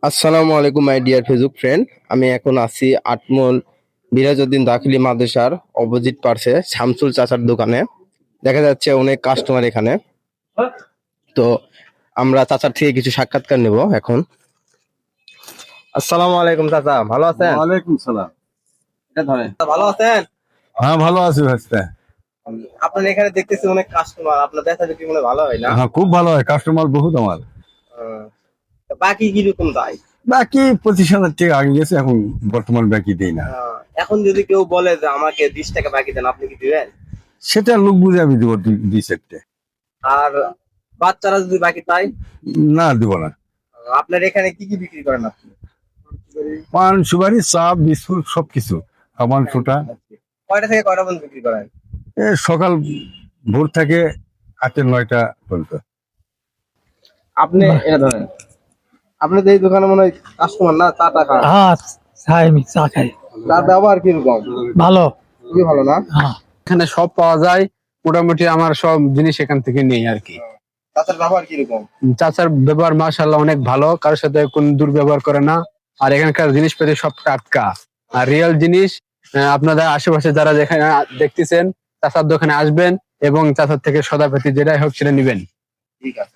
আসসালামু আলাইকুম my dear Facebook friend. আমি এখন আছি আটমোল বিরাজউদ্দিন দাখিলি মাদ্রাসার অপোজিট পার্শ্বে শামসুল চাচার দোকানে। দেখা যাচ্ছে অনেক কাস্টমার এখানে। তো আমরা চাচার থেকে কিছু সাক্ষাৎকার নেব এখন। আসসালামু আলাইকুম চাচা, ভালো আছেন? ওয়ালাইকুম সালাম। এটা ধরেন। ভালো আছেন? হ্যাঁ, ভালো আছি ভাস্তা। আপনার এখানে দেখতেছি অনেক কাস্টমার, আপনার দেখা দেখি মনে হয় ভালো হয় না? হ্যাঁ, খুব ভালো হয়, কাস্টমার বহুত আমার। তো বাকি কিরকম যায়? বাকি 25,000 টাকা আগে গেছে, এখন বর্তমান বাকি দেই না। এখন যদি কেউ বলে যে আমাকে 20 টাকা বাকি দেন, আপনি কি দিবেন? সেটা লোক বুঝে আমি দিব দুই সেটে। আর বাচ্চারা যদি বাকি চায়? না, দিব না। আপনার এখানে কি কি বিক্রি করেন আপনি? পান সুপারি চা বিস্কুট সবকিছু, সাবান ছোটা। কয়টা থেকে কয়টা পর্যন্ত বিক্রি করেন? সকাল ভোর থেকে 8-9টা পর্যন্ত। আপনি এটা ধরেন, আপনাদের এই দোকানে মনে হয় কাস্টমার না চাটা খান, হ্যাঁ, চাই আমি চা খাই। তার ব্যবহার কিরকম? ভালো। খুবই ভালো না? হ্যাঁ, এখানে সব পাওয়া যায়, মোটামুটি আমার সব জিনিস এখান থেকে নেই আর কি। চাচার ব্যবহার কিরকম? চাচার ব্যবহার মাশাআল্লাহ অনেক ভালো, কারোর সাথে কোনো দুর্ব্যবহার করে না। আর এখানকার জিনিসপাতি সব টাটকা আর রিয়েল জিনিস। আপনাদের আশেপাশে যারা যেখানে দেখতেছেন, চাচার দোকানে আসবেন এবং চাচার থেকে সদাপাতি যেটাই হোক সেটা নিবেন। ঠিক আছে।